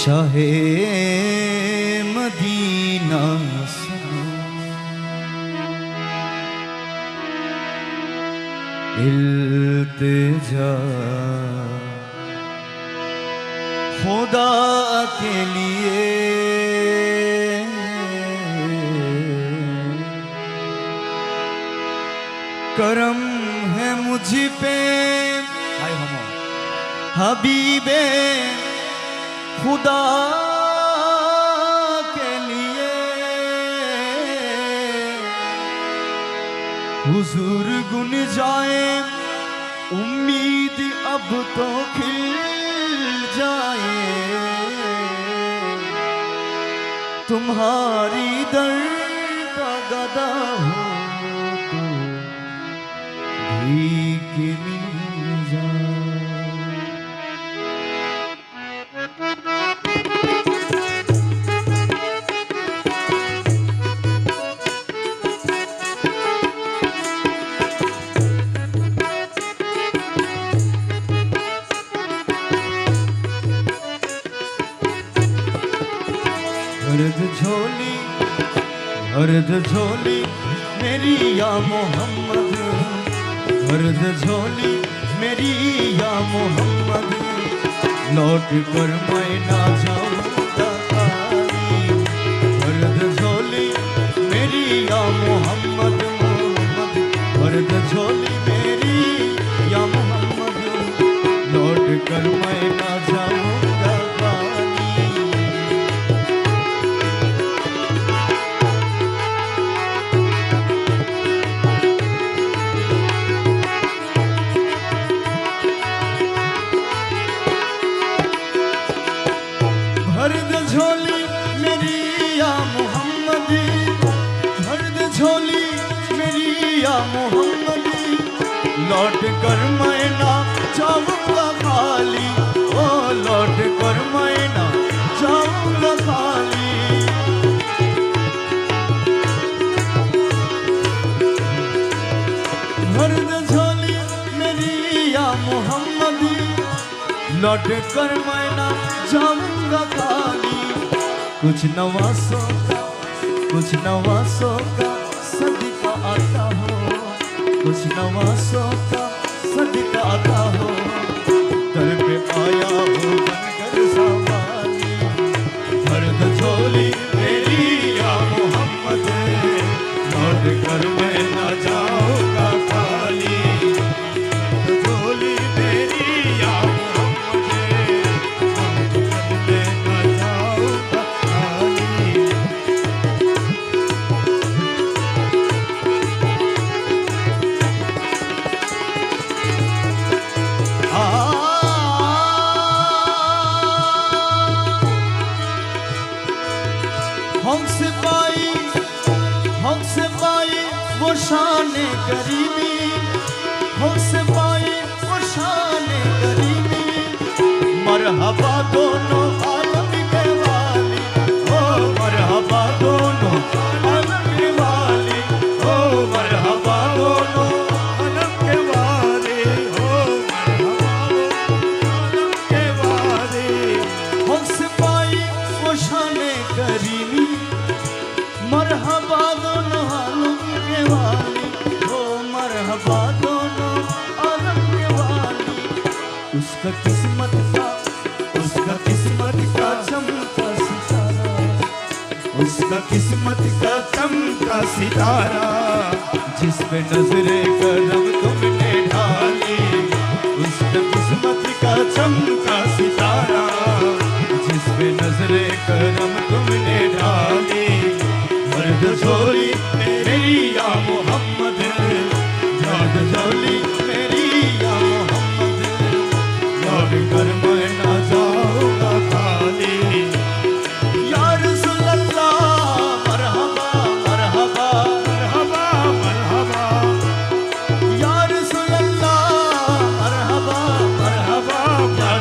Shah Medina इल्तिजा खुदा के लिए करम है मुझ पे हबीबे खुदा के लिए हुजूर गुन जाए उम्मीद अब तो खिल जाए तुम्हारी दर का गदा हो तो भीख मिल जाए। अर्ध झोली मेरी या मोहम्मद, अर्ध झोली मेरी या मोहम्मद, लौट कर मैं ना जाऊंगा खाली। अर्ध झोली मेरी या मोहम्मद, अर्ध झोली मेरी या मोहम्मद, लौट कर मैं ना जाऊंगा खाली। भरद झोली मेरी या मोहम्मद, भरद झोली मेरी या मोहम्मद, लौट कर मैं ना जाऊंगा खाली। ओ लौट कर मैं ना जाऊंगा खाली। भरद झोली मेरी या मोहम्मद, लौट कर मैं ना जाऊंगा खाली। कुछ नवासों का सदका आता हो, कुछ नवासों का सदका आता हो, दर पे आया हो बनकर सवाली। भरद झोली मेरी या मोहम्मद, लौट कर मैं ना जाऊंगा खाली। झोली मेरी या हमसे पाई वो शाने करीबी, हमसे पाई वो शाने करीबी। मरहबा दोनों आलम के वाली, ओ मरहबा दोनों आलम के वाली, ओ मरहबा दोनों आलम के वाली, ओ आलम के वाली। हमसे पाई वो शाने करीबी, मरहबा दोनों आलम के वाली, ओ मरहबा दोनों आलम के वाली। उसका किस्मत का चमका सितारा, उसका किस्मत का चमका सितारा, जिस पे नजरे करम तुमने ढाली। उसका किस्मत का चमका सितारा, जिस पे नजरे करम तुमने ढाली। भरद झोली मेरी या मोहम्मद, भरद झोली मेरी या मोहम्मद, लौट कर मैं ना जाऊंगा खाली। या रसूल अल्लाह मरहबा मरहबा मरहबा मरहबा, या रसूल अल्लाह मरहबा मरहबा, या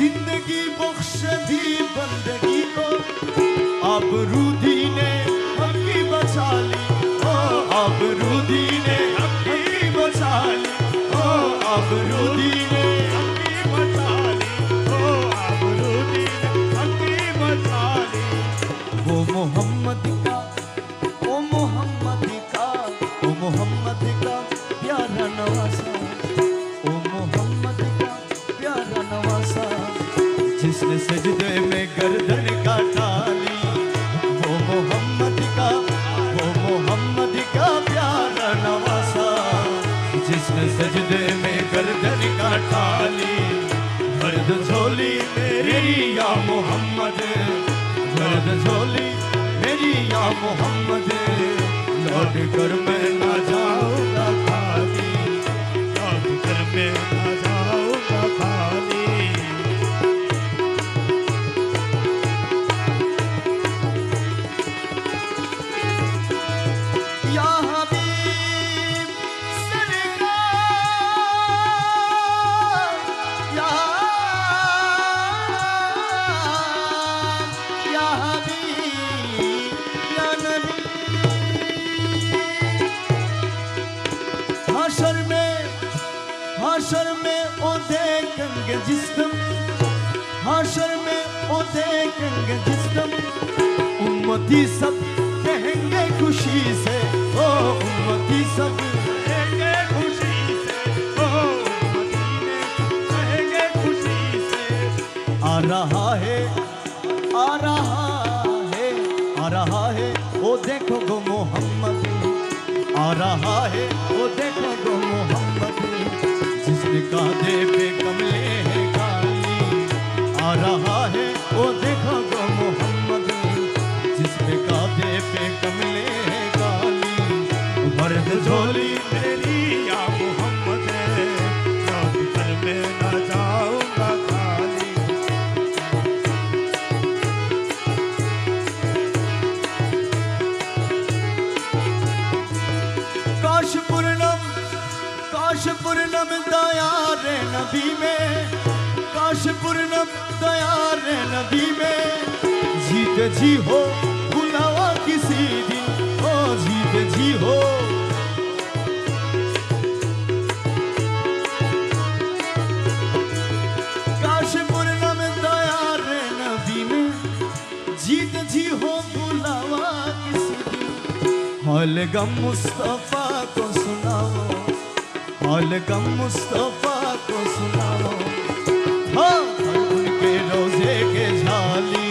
जिंदगी बख्श दी बंदगी को, आबरू ने हकी बचा ली, ओ आबरू ने हकी बचा ली, ओ आबरू ने हकी बचा ली, ओ आबरू ने हकी बचा ली। वो मोहम्मद का, ओ मोहम्मद का, ओ मोहम्मद का प्यारा नवासा, ओ मोहम्मद का प्यारा नवासा, जिसने सजदे में गर्दन काटा ली। वो मोहम्मद का, वो मोहम्मद का प्यारा नवासा, जिसने सजदे में गर्दन काटा ली। गर्द झोली मेरी या मोहम्मद, गर्द झोली मेरी या मोहम्मद, लौट कर मैं ना जाऊंगा खाली, लौट कर मैं ना जाऊंगा खाली। या हबीब सरकार, या हबीब या नबी। हाशर में ओ देखेंगे जिस्म, हाशर में ओ देखेंगे जिस्म, उम्मती सब कहेंगे खुशी से, ओ उम्मती सब कहेंगे खुशी से, ओ उम्मती कहेंगे खुशी से। आ रहा है, आ रहा है, आ रहा है, ओ देखो गो मोहम्मद, आ रहा है, ओ देखो गो मोहम्मद, जिसने कांधे पे कमले हैं काली। आ रहा है, ओ देखो गो मोहम्मद, जिसने कांधे पे कमले हैं काली। मर्द झोली मेरी या मोहम्मद, लौट कर मैं ना जाऊंगा खाली। काश पूर्णम दया रे नबी में, काश पूर्णम दया रे नबी में, जीते जी हो बुलावा किसी दिन, ओ जीते जी हो। काश पूर्णम दया रे नबी में, जीते जी हो बुलावा किसी दिन। हाल गम मुस्तफा को सुनाओ, हाल गम मुस्तफा को सुनाओ, हाँ उनके रोजे के झाली,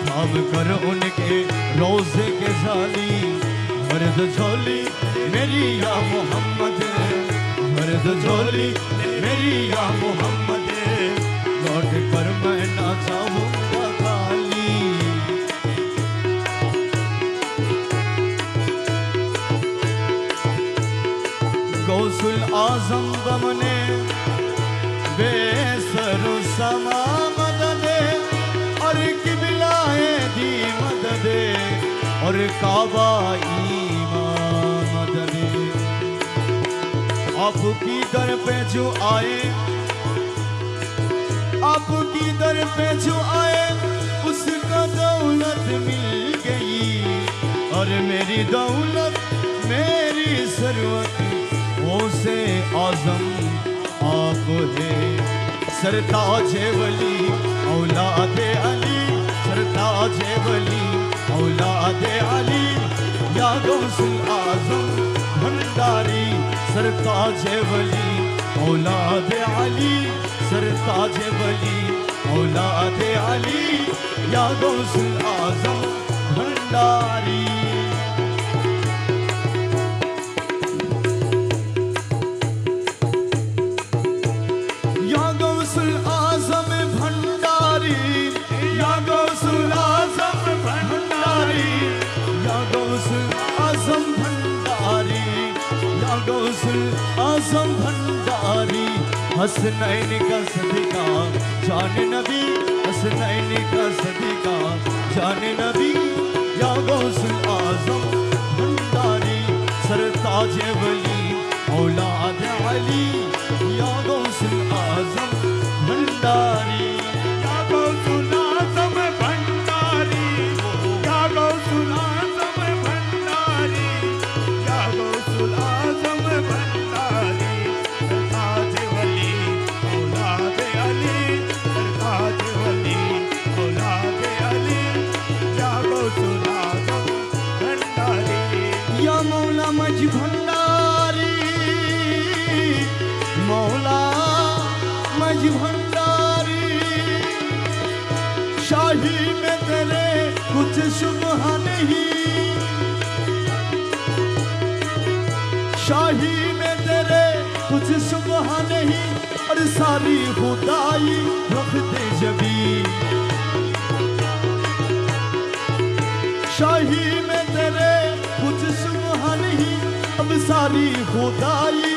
थाम कर उनके रोजे के झाली। मर्द झोली मेरी या मोहम्मद, मर्द झोली मेरी या मोहम्मद, लौट कर मैं ना जाऊंगा खाली। गौसुल आजम बमने बेसरु समा मददे, और किबलाए दी मददे, और काबा ईमान मददे। आपकी दर पे जो आए, आपकी दर पे जो आए, उसका दौलत मिल गई, और मेरी दौलत मेरी सरवत से आजम आप है। सरताज वली औलाद अली, सरताज वली औलाद अली, या गौसुल आजम भंडारी। सरताज वली औलाद अली, सरताज वली औलाद अली, या गौसुल आजम भंडारी। आजम भंडारी, हसनैन का सदका जान नबी, हसनैन का सदका जान नबी, या गौसुल आजम भंडारी। सरताज वली औलाद अली, या गौसुल आजम भंडारी। कुछ सुबह नहीं, शाही में तेरे कुछ सुबह नहीं, और सारी खुदाई रखते जबी। शाही में तेरे कुछ सुबह नहीं, अब सारी खुदाई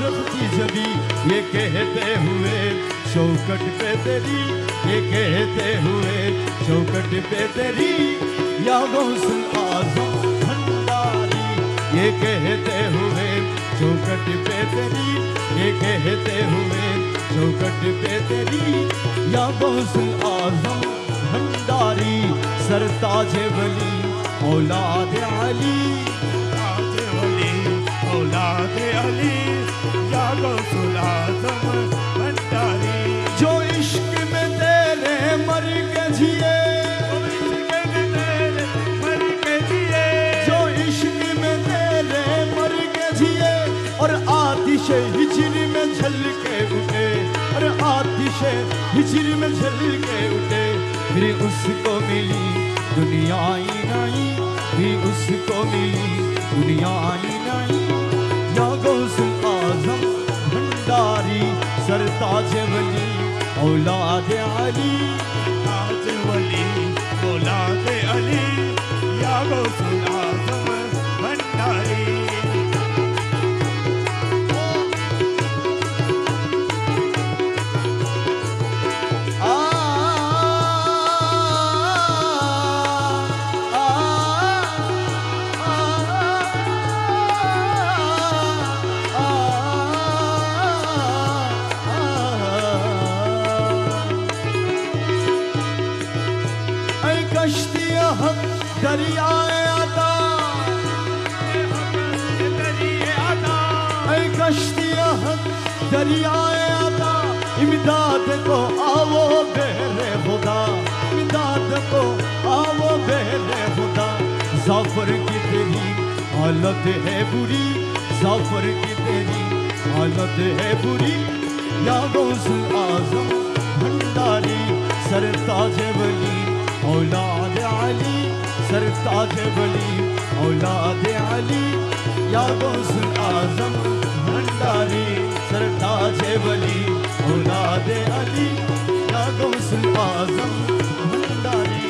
रखती जबी। ये कहते हुए चौकट पे तेरी, ये कहते हुए चौकट पे तेरी, या गौसुल आज़म भंडारी। ये कहते हुए चौकट पे तेरी, ये कहते हुए चौकट पे तेरी, या गौसुल आज़म भंडारी। सरताज वली औलाद अली, ताज वली औलाद अली, या गौसुल आज़म भंडारी। जो इश्क में तेरे मर के जिए, मर के जिए, जो इश्क में तेरे मर के जिए, और आतिश हिजर में झल के उठे, और आतिश हिजर में झल के उठे। फिर उसको मिली दुनिया आई नहीं, फिर उसको मिली दुनिया आई नहीं, या गौसुल आज़म भंडारी। सरताज वली औलाद अली, ताज वली औलाद अली, या गौसुल आज़म भंडारी। दरियाए आता, कश्तियाँ दरियाए आता, इमदाद को आओ बेरे खुदा, इमदाद को आओ बेरे खुदा। जाफर की तेरी हालत है बुरी, जाफर की तेरी हालत है बुरी, या गौसुल आज़म भंडारी। सरताज वली औलाद अली, सरताज वली औलाद अली, या गौसुल आज़म भंडारी। सरताज वली औलाद अली, या गौसुल आज़म भंडारी,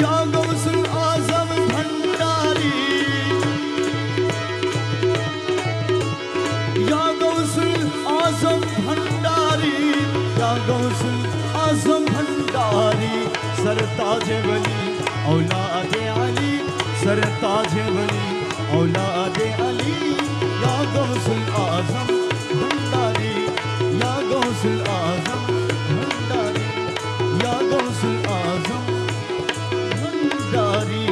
या गौसुल आज़म भंडारी, या गौसुल आज़म भंडारी, या गौसुल आज़म भंडारी। सरताज वली औलाद अली, सरताज वली औलाद अली, या गौसुल आज़म भंडारी, या गौसुल आज़म भंडारी, या गौसुल आज़म भंडारी।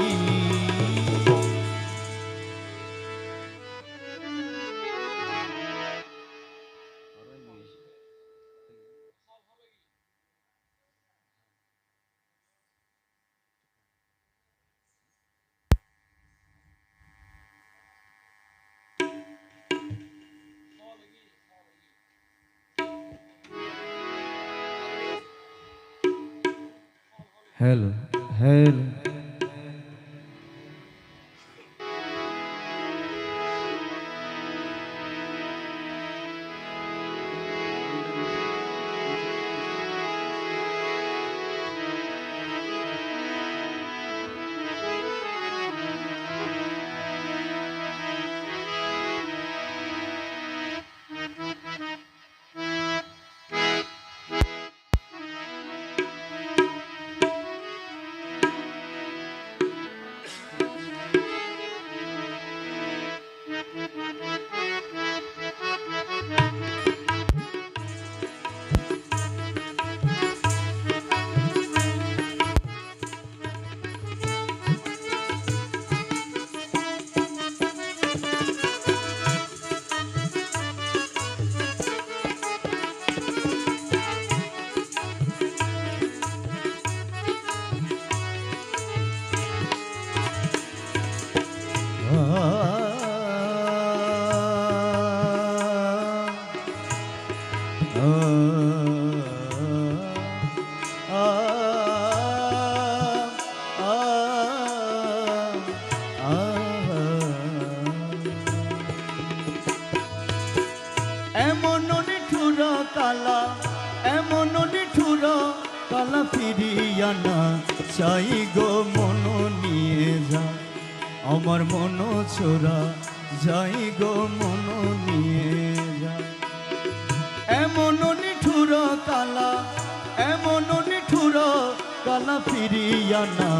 हेलो हेलो কালা ফিরিয়া না চাই গো মন নিয়ে যা আমার মন ছোড়া যাই গো মন নিয়ে যা এমন নিঠুর কালা এমন নিঠুর কালা ফিরিয়া না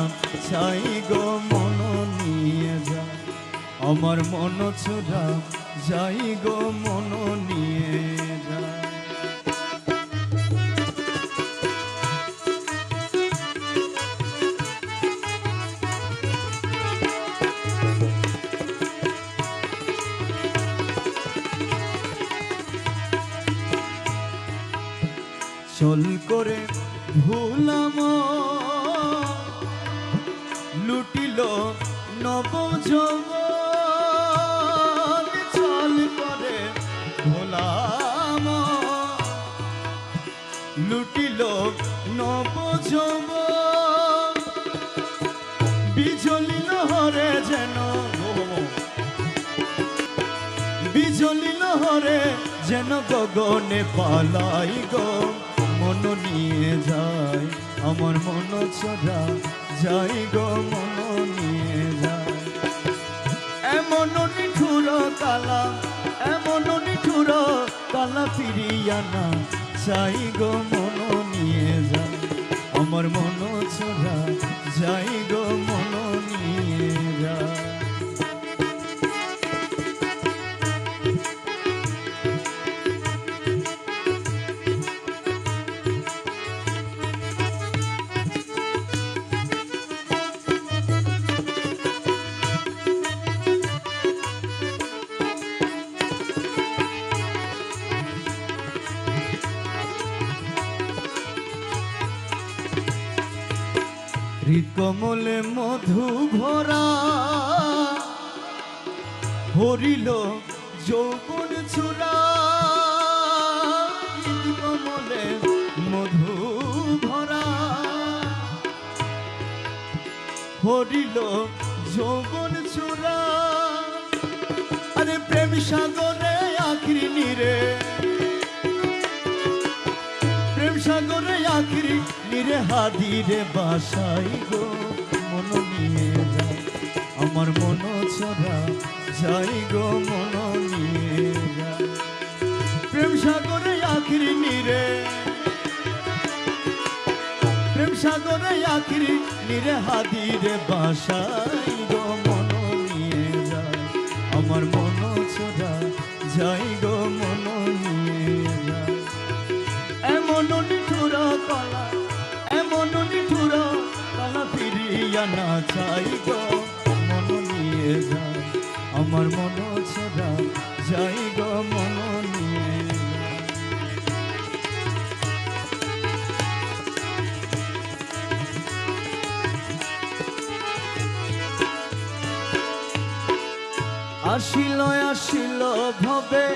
চাই গো মন নিয়ে যা আমার মন ছোড়া যাই গো মন নিয়ে যা চল করে ভুলাম লুটিল নব যৌবন চল করে ভুলাম লুটিল নব যৌবন বিজলি লহরে যেন বিজলি লহরে যেন গগনে পালাই গো মন নিয়ে যায় আমার মন ছোড়া যাই গো মন নিয়ে যায় এমন নিঠুর কালা এমন নিঠুর কালা ফিরিয়া না চাই গো মন নিয়ে যায় আমার মন ছোড়া যাই গো মন নিয়ে যায় হৃদকমলে মধু ভরা হরিল যৌবন চূড়া হৃদকমলে মধু ভরা হরিল যৌবন চূড়া আরে প্রেম সাগরে আখরি নিরে প্রেম সাগরে আখরি নিরে হাদিরে বাসাই গো মন নিয়ে যায় আমার মন ছড়া যাই গো মন নিয়ে যায় প্রেম সাগরে আখরি নিরে প্রেম সাগরে আখরি নিরে হাদিরে বাসাই গো মন নিয়ে যায় আমার মন ছড়া যাই গো মন নিয়ে যায় এমন নিঠুর কলা এমন নিঠুর কালা ফিরিয়া না চাই গো মন নিয়ে যায় আমার মন ছড়া যাই গো মন নিয়ে আসিল আসিল ভবে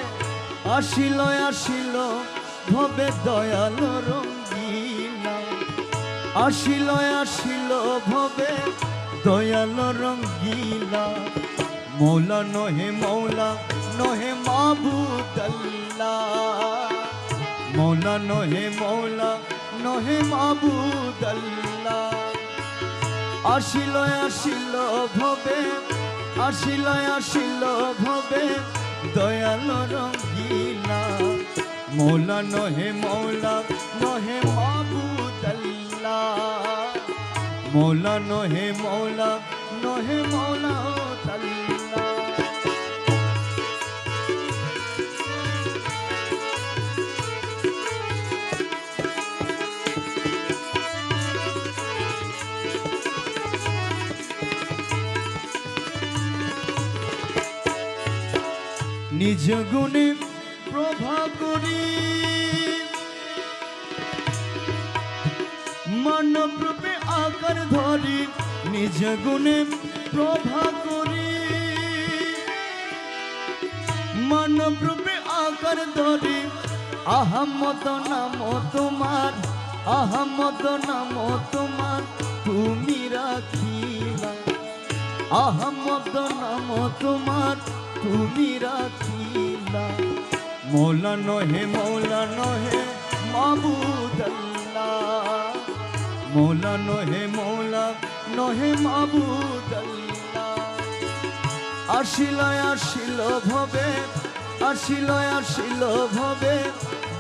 আসিল আসিল ভবে দয়াল রঙ্গিলা আসিল আসিল ভবে দয়াল রঙ্গিলা মৌলা নহে মাবুদাল্লাহ মৌলা নহে মাবুদাল্লাহ আসিল আসিল ভবে আসিল আসিল ভবে দয়াল রঙ্গিলা মৌলা নহে মাবুদাল্লাহ মৌলা নহে মৌলা তাল্লাহ নিজ গুণে প্রভা করি মানব রূপে আকার ধরি নিজ গুণে প্রভা করি মানব রূপে আকার ধরি আহমদ নাম তোমার আহমদ নাম তোমার তুমি রাখিলা আহমদ নাম তোমার তুমি রাখিলা মৌলা নহে মাবুদাল্লাহ মৌলা নহে মৌলা নহে মাবুদ আল্লাহ। আসিল আসিল ভবে, আসিল আসিল ভবে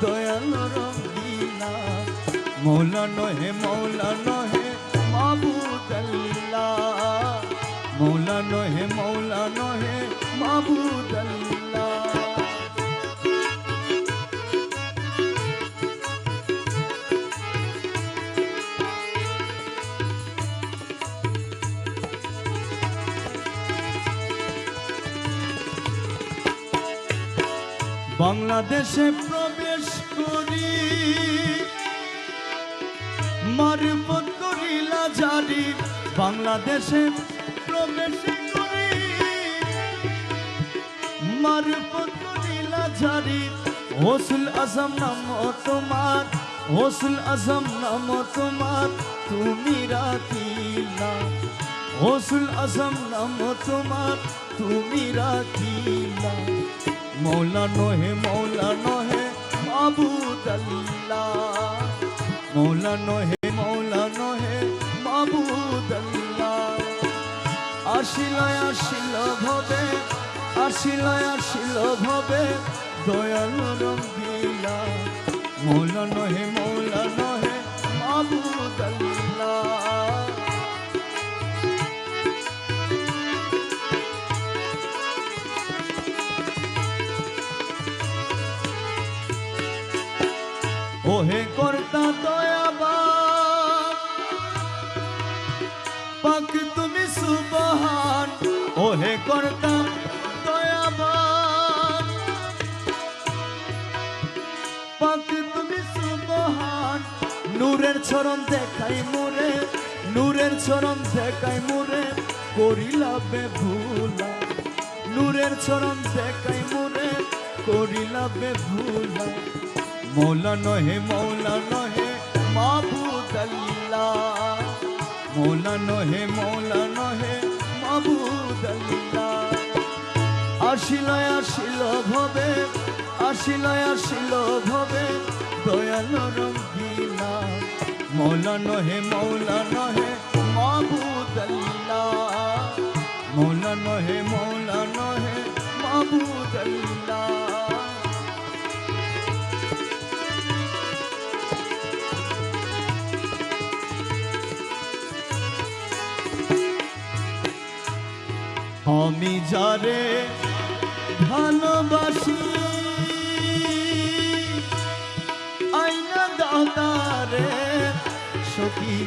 দয়াল রঙ্গিলা। মৌলা নহে মাবুদ আল্লাহ। মৌলা নহে মাবুদ আল্লাহ। বাংলাদেশে প্রবেশ করি মারফত করিলা জারি। বাংলাদেশে প্রবেশ করি মারফত করিলা জারি। গৌসুল আজম নাম তোমার, গৌসুল আজম নাম তোমার তুমি রাখিলা। গৌসুল আজম নাম তোমার তুমি রাখিলা। মৌলা নহে মাবুদ আল্লাহ। মৌলা নহে মাবুদ আল্লাহ। আসিল আসিল ভবে, আসিল আসিল ভবে দয়াল রঙ্গিলা। মৌলা নহে মাবুদ আল্লাহ। ওহে কর্তা দয়াবান পাক তুমি সুবহান। ওহে কর্তা দয়াবান পাক তুমি সুবহান। নূরের চরণ দেখাই মোরে, নূরের চরণ দেখাই মোরে করিলা বেভুলা। নূরের চরণ দেখাই মোরে করিলা বেভুলা। মৌলা নহে মাবুদ আল্লাহ। মৌলা নহে মাবুদ আল্লাহ। আসিল আসিল ভবে, আসিল আসিল ভবে দয়াল রঙ্গিলা। মৌলা নহে মাবুদ আল্লাহ। মৌলা নহে মাবুদ আল্লাহ। আমি যারে ভালোবাসি আইনা দাতারে সখী।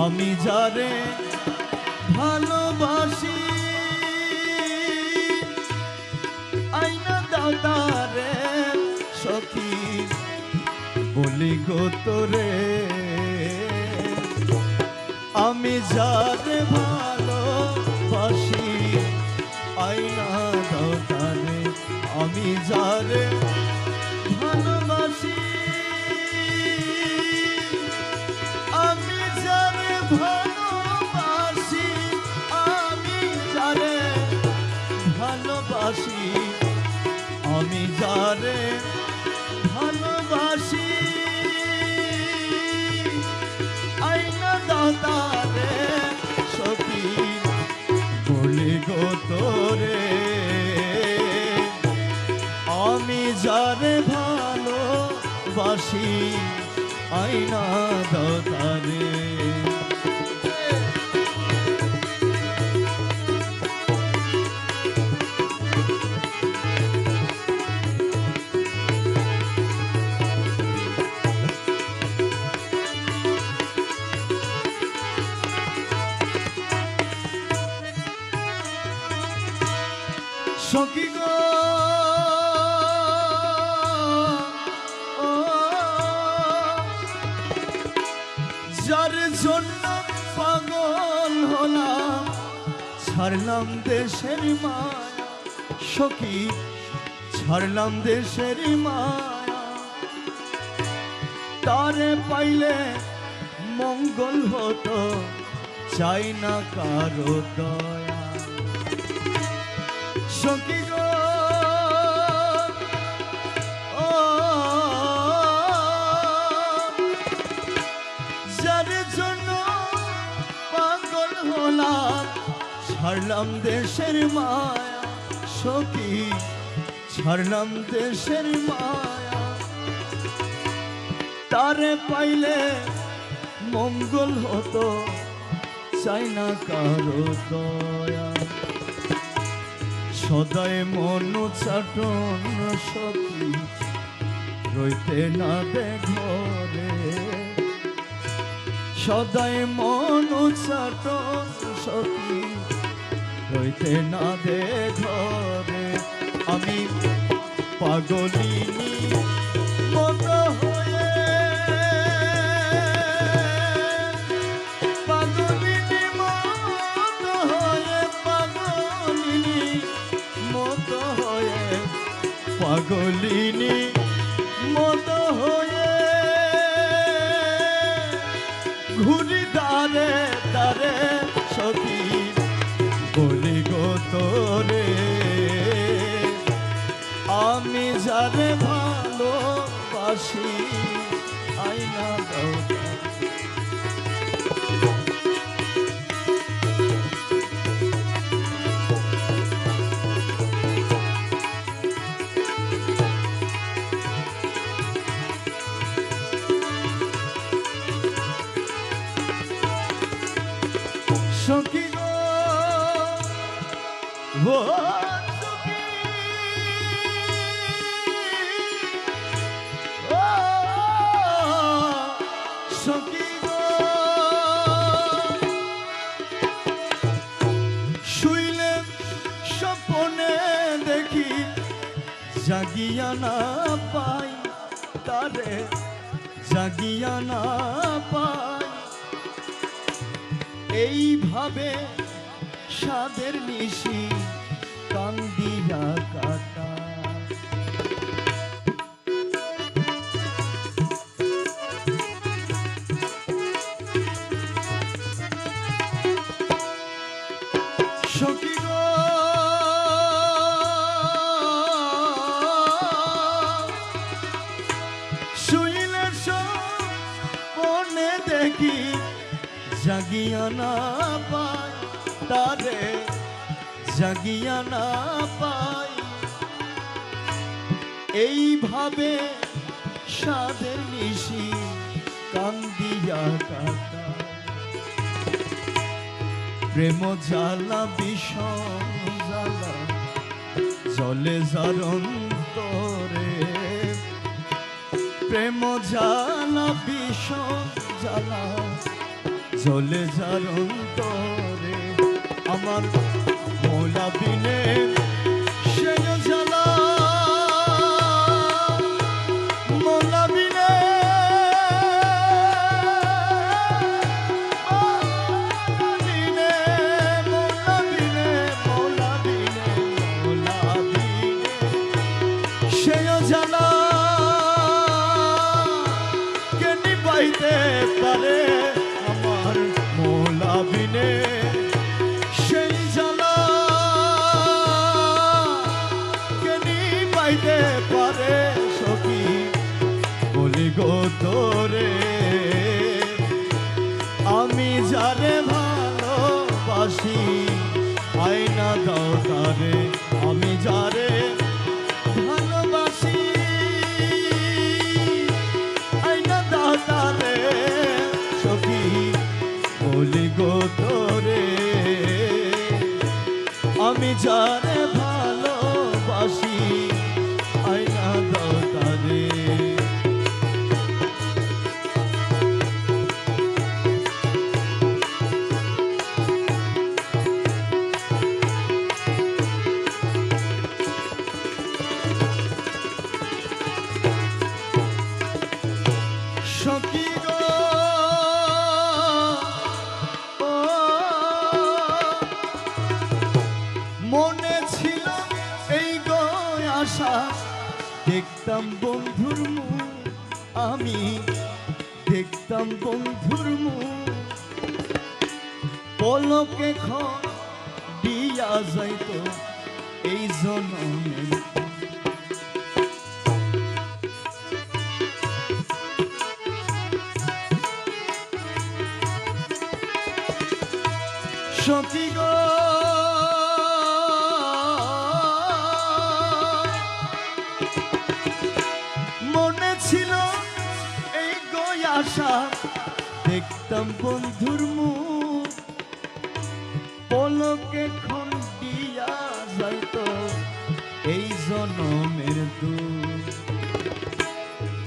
আমি যারে ভালোবাসি আইনা দাতারে সখী। বলি গো তোরে আমি যারে ভালোবাসি আইনা দাতারে। আমি যারে ভালোবাসি, আমি যারে ভালোবাসি, আমি যারে ভালোবাসি, আমি যারে ভালোবাসি আইনা দাতারে সখী। বলি গো তোরে আমি যারে ভালোবাসি আইনা দাতারে। সখী গো যার জন্য পাগল হলাম ছাড়লাম দেশের মায়া। সখী ছাড়লাম দেশের মায়া। তারে পাইলে মঙ্গল হতো চাই না কারো দয়া। সখী গো যার জন্য পাগল হলাম ছাড়লাম দেশের মায়া সখী ছাড়লাম দেশের মায়া তারে পাইলে মঙ্গল হতো চাই না কারো দয়া সদাই মন চাটন সখী রইতে না দে ঘরে সদাই মন চাটন সখী রইতে না দে ঘরে আমি পাগলিনী মত হয়ে পাগলিনী মত হয়ে পাগলিনী মত হয়ে পাগলিনী মত হয়ে ঘুরি দারে দারে সখী বলি গো তোরে আমি যারে ভালোবাসি আইনা দাও সখী গো ও সখী ও সখী গো শুইলে স্বপ্নে দেখি জাগিয়া না পাই তারে জাগিয়া না পাই এইভাবে সাদের নিশি কান্দিয়া কাটা সখী গো শুইলে স্বপ্নে দেখি জাগিয়া না পাই তারে জাগিয়া না পাই এইভাবে সাদের নিশি কান্দিয়া কাটা প্রেম জ্বালা বিষম জ্বালা জলে যার অন্তরে প্রেম জ্বালা বিষম জ্বালা জলে যার অন্তরে আমার মৌলা বিনে সে জ্বালা মৌলা বিনে মৌলা বিনে মৌলা বিনে মৌলা বিনে সে জ্বালা কে নিবাইতে পারে আমার মৌলা বিনে সেই জ্বালা কে নিবাইতে পারে সখী বলি গো তোরে আমি যারে ভালোবাসি আয়না দাও তারে আমি যারে ভালোবাসি আয়না দাও তারে সখী বলি গো তোরে আমি যারে ভালোবাসি আয়না দাও তারে সখী গো ও মনে ছিল এই গো আশা দেখতাম বন্ধুর মুখ আমি দেখতাম বন্ধুর মুখ পলকে দিয়া যাইতো এই জনমে সখী গো মনে ছিল এই গো আশা দেখতাম বন্ধুর মুখ পলকে খন্ডিয়া যাইতো এই জনমের দুঃখ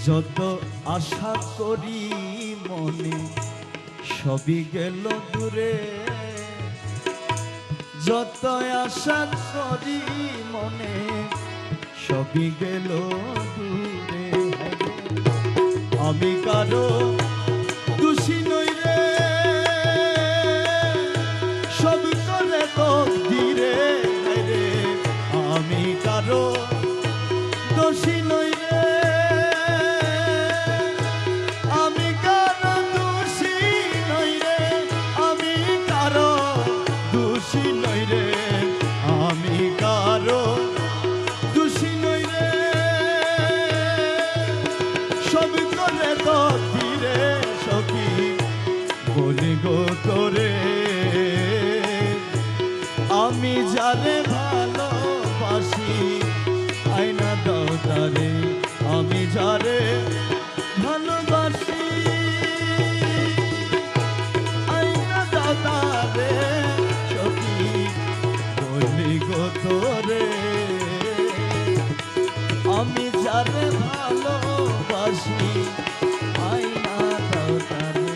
যত আশা করি মনে সবই গেল দূরে যত আশা করি মনে সবই গেল দূরে আমি কারো দোষী নই রে সব করে তকদিরে রে আমি কারো দোষী নই রে আমি কারো দোষী নই রে আমি কারো দোষী নই রে আমি কারো দোষী নই রে সব করে তকদিরে সখী বলি গো তোরে আমি যারে ভালোবাসি আয়না দাও তারে আমি যারে ভালোবাসি আয়না দাও তারে সখী বলি গো তোরে আমি যারে ভালোবাসি আয়না দাও তারে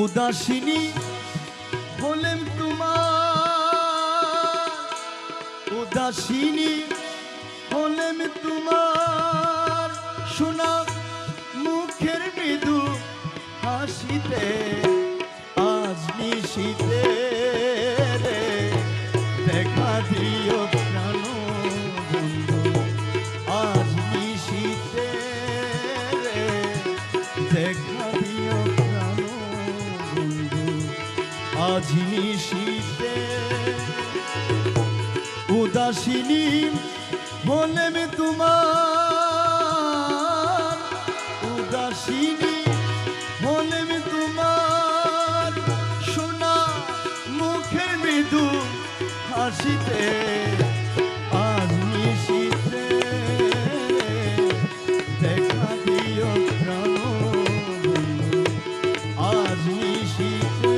উদাসিনী হলেন তোমার উদাসিনী হলেন তোমার শোনা মুখের মৃদু হাসিতে আজ নিশিতে রে দেখা দিও প্রাণ বন্ধু আজ নিশিতে রে দেখা দিও প্রাণ বন্ধু আজ নিশিতে উদাসিনী হলেন তোমার উদাসিনী হলেন তোমার শোনা মুখের মৃদু হাসিতে আজ নিশিতে দেখা দিও প্রাণ বন্ধু আজ নিশিতে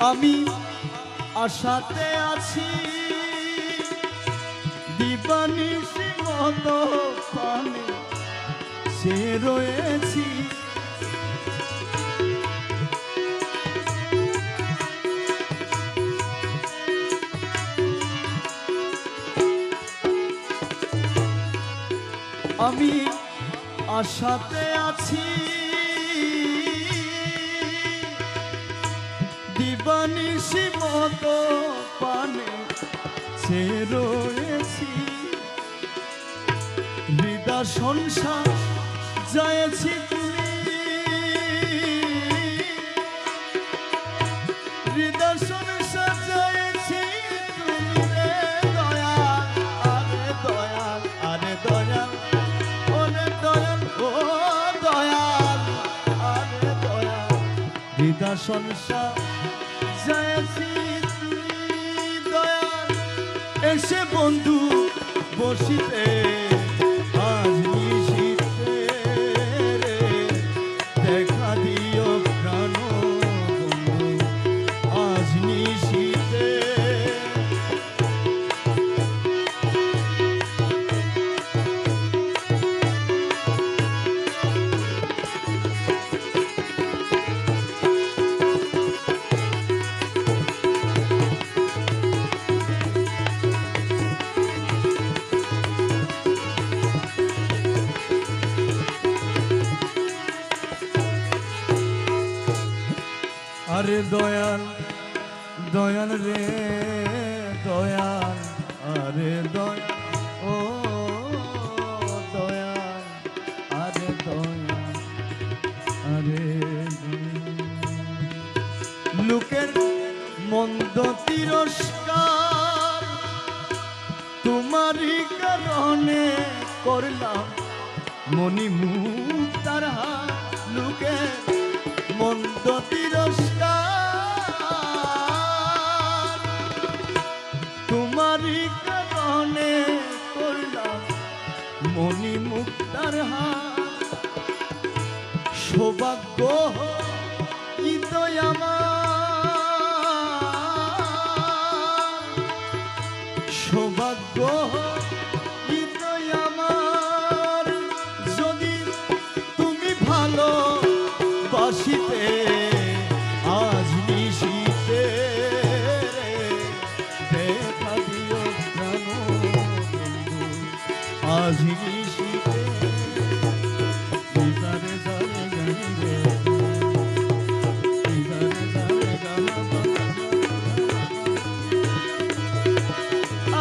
আমি আশাতে আছি দিবানিশি মতো পানে সে রয়েছি আমি আশাতে আছি দিবানিশি মতো পানে সে রয়েছি হৃদয় সংসার যায়েছি তুমি হৃদয় সংসার যায়েছি তুমি রে দয়াল আরে দয়াল আরে দয়াল ওরে দয়াল ও দয়াল আরে দয়াল হৃদয় সংসার যায়েছি তুমি দয়াল এসে বন্ধু বসিতে আজ নিশিতে রে দেখা দিও প্রাণ বন্ধু আজ নিশিতে আরে দয়াল দয়াল রে দয়াল আরে দয়াল ও দয়াল আরে দয়াল আরে লোকের মন্দ তিরস্কার তোমারই কারণে করলাম মনি মুক্তার হাত লোকের মন্দ তিরস্কার তোমারই কারণে করলাম মনি মুক্তার হাত সৌভাগ্য হৃদয় আমার সৌভাগ্য হৃদয় আমার যদি তুমি ভালো বাসিতে আজ নিশিতে দেখা দিও প্রাণ বন্ধু আজ নিশিতে নিজারে জারে জানিরে নিজারে জারে গামা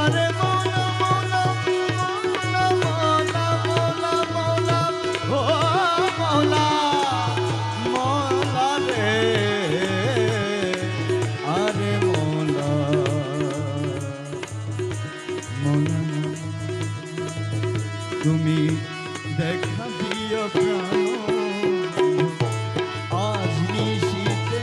আরে মোলা মোলা মোলা মোলা মোলা মোলা ও মোলা মোলা রে আরে মোলা মোলা তুমি দেখা দিও প্রাণ আজ নিশিতে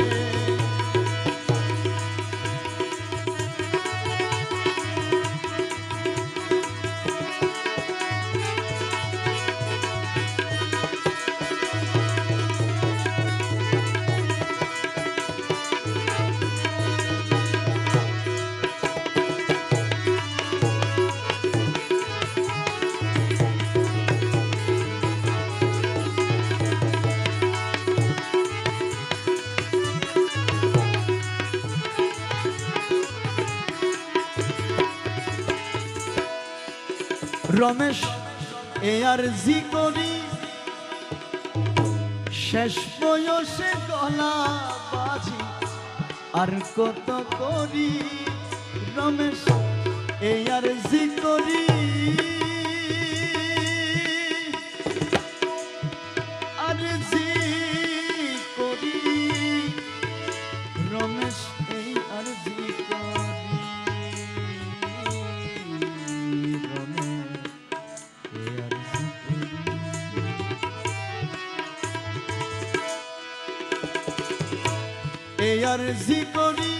রমেশ এ আর জি করি শেষ বয়সে গলা বাজি আর কত করি রমেশ এ আর জি করি আর জি করি রমেশ এই আর জি করি আর জি করি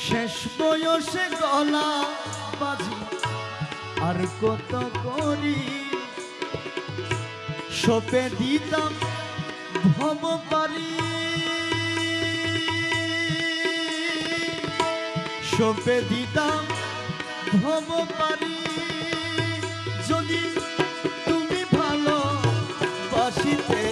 শেষ বয়সে গলা বাজি আর কত করি সপে দিতাম ভব পারি সপে দিতাম ভব পারি যদি তুমি ভালো বাসিতে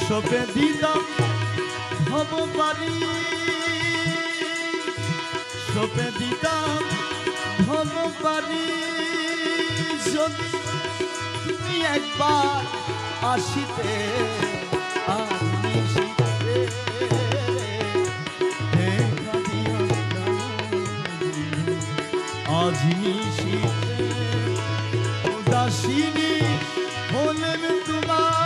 সপে দিতাম ভব পারি সপে দিতাম ভব পারি যদি তুমি একবার আসিতে আর নিশিতে দেখা দিও আজ নিশিতে উদাসিনী হলেন তোমার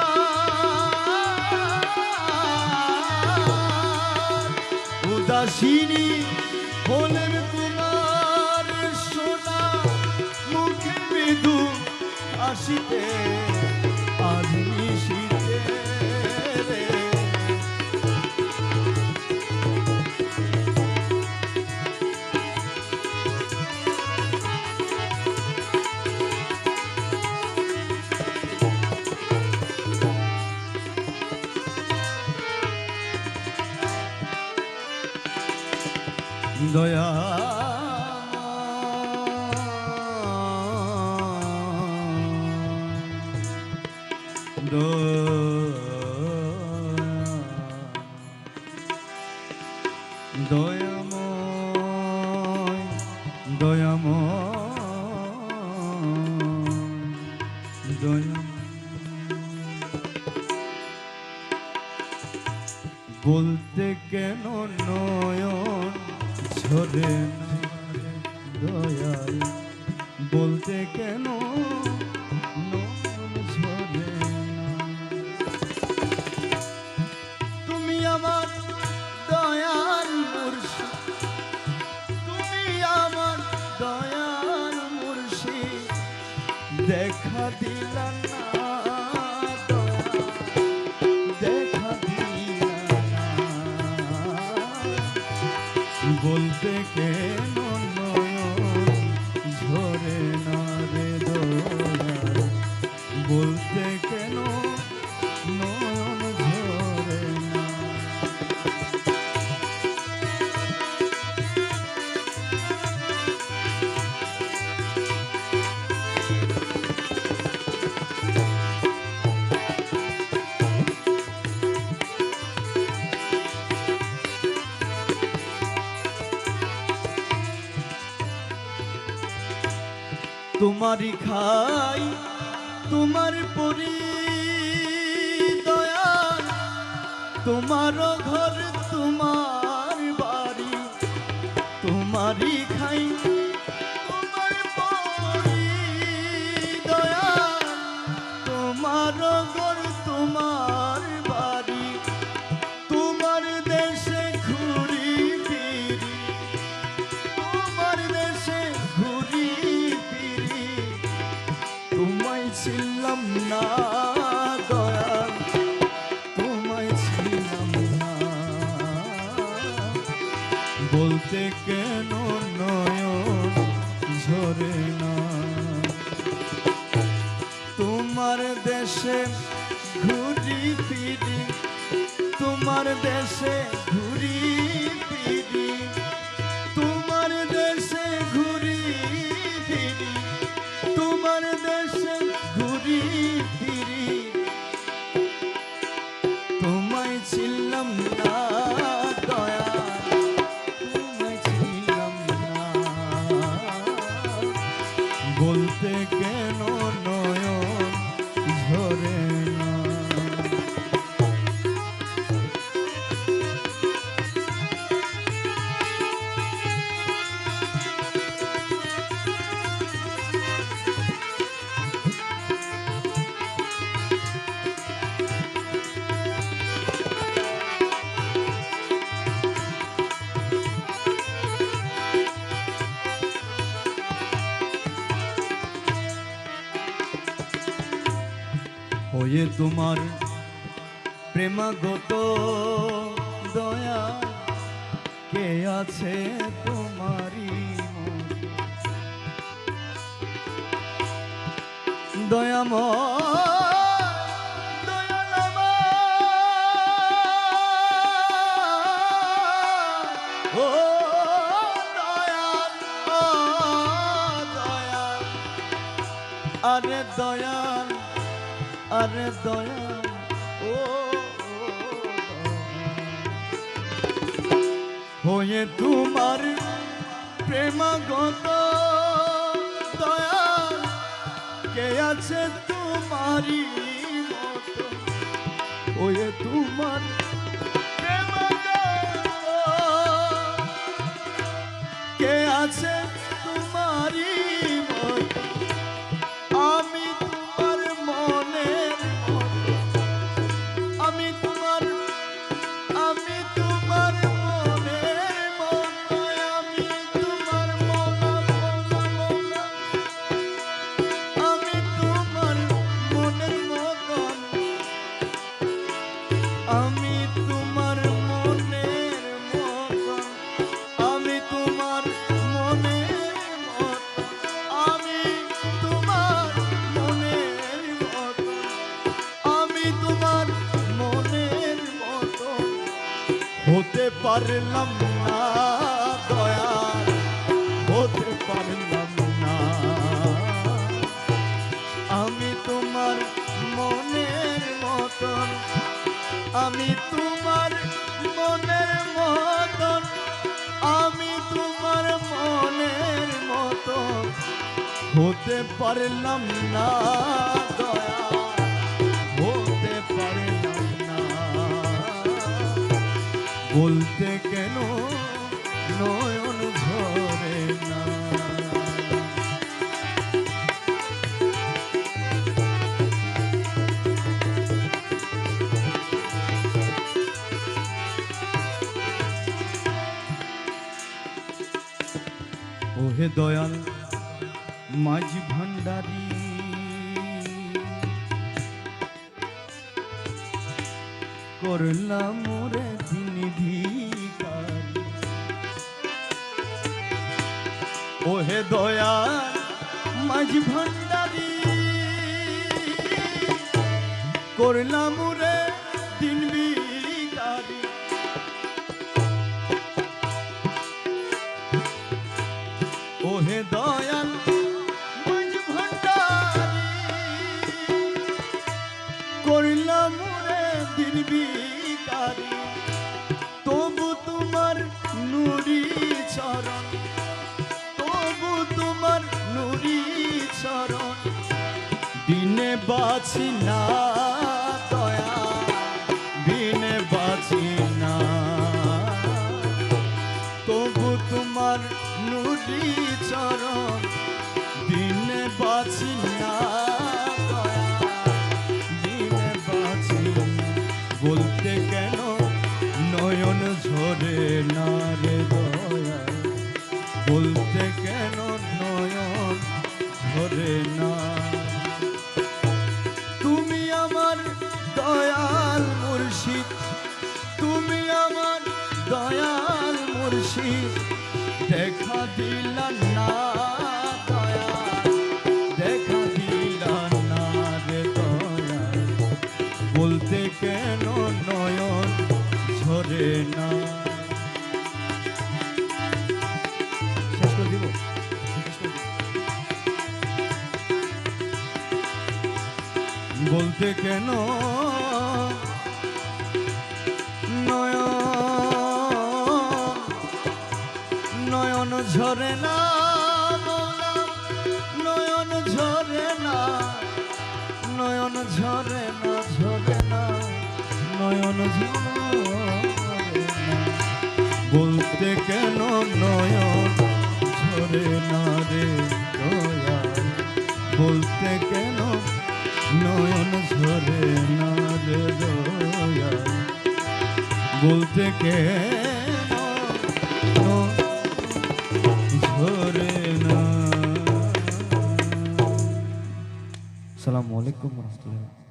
উদাসিনী হলেন তোমার সোনা মুখে মৃদু আসিতে আজ নিশিতে দয়া দয়াময় দয়াময় বলতে কেন নয়ন ঝরে না দয়াল, বলতে কেন নয়ন ঝরে না। তুমি আমার দয়াল মুর্শিদ, তুমি আমার দয়াল মুর্শিদ, দেখা দিলা না দয়াল, দেখা দিলা না। বলতে কেন নয়ন ঝরে না রে দয়াল, বলতে কেন নয়ন ঝরে না। তোমারই খাই তোমার পরি দয়াল, তোমার ঘর তোমার বাড়ি, তোমারই খাই তোমার পরি দয়াল, তোমার ঘর তোমার বাড়ি, তোমার দেশে ঘুরি ফিরি, তোমার দেশে ঘুরি ফিরি, তোমায় ছিলাম না দয়াল, তোমায় ছিলাম না। বলতে কেন নয়ন ঝরে না। তোমার দেশে ঘুরি ফিরি, তোমার দেশে ঘুরি ফিরি, তোমার দেশে ঘুরি ফিরি, তোমার দেশে ঘুরি ফিরি, তোমায় ছিলাম না দয়াল, তোমায় ছিলাম না। বলতে কেন নয়ন ঝরে না। হয়ে তোমার প্রেমাগত দয়া, কে আছে তোমারই মতো? দয়াময় দয়াল আমার, ও দয়াল, ও দয়াল, আরে দয়াল, আরে দয়াল, ও হয়ে তোমার প্রেমাগত দয়াল, কে আছে তোমারই মতো? হয়ে তোমার প্রেমাগত কে আছে তোমারই মতো? আমি তোমার মনের মতো, আমি তোমার মনের মতো, আমি তোমার মনা মনা মনা, আমি তোমার মনের মতো, আমি তোমার মনের মতো, আমি তোমার মনের মতো, আমি তোমার মনের মতো, আমি তোমার মনের মতো হতে পারলাম না দয়াল, হতে পারলাম না। আমি তোমার মনের মতন, আমি তোমার মনের মতন, আমি তোমার মনের হতে পারলাম না দয়া, হতে পারলাম না, বলতে কেন নয়ন ঝরে না। ওহে দয়াল মাঝি ভান্ডারী, করলাম মোরে দিন ভিখারি। ওহে দয়াল মাঝি ভান্ডারী, করলাম রে দিন ভিখারি। ওহে দয়াল মাঝি ভান্ডারী, করলাম রে দিন ভিখারি। তবু তোমার নুরি চরণ, তবু তোমার নুরি চরণ, বিনে বাঁচি না দয়া, বিনে বাঁচি না। তবু তোমার নুরি চরণ, বিনে বাঁচি না দয়া, বিনে বাঁচি না। বলতে কেন নয়ন ঝরে না রে দয়া, বলতে কেন নয়ন ঝরে না। তুমি আমার দয়াল মুর্শিদ, তুমি আমার দয়াল মুর্শিদ, দেখা দিলা না দয়া, দেখা দিলা না রে দয়া। বলতে কেন নয়ন ঝরে না। শেষ করে দিব, শেষ করে দিব। বলতে কেন নয়ন ঝরে না মৌলা, নয়ন ঝরে না, নয়ন ঝরে না, ঝরে না, নয়ন ঝরে না। বলতে কেন নয়ন ঝরে না রে দয়া, বলতে কেন নয়ন ঝরে না রে দয়া, বলতে কেন ঝরে না। আসসালামু আলাইকুম ওয়া রাহমাতুল্লাহ।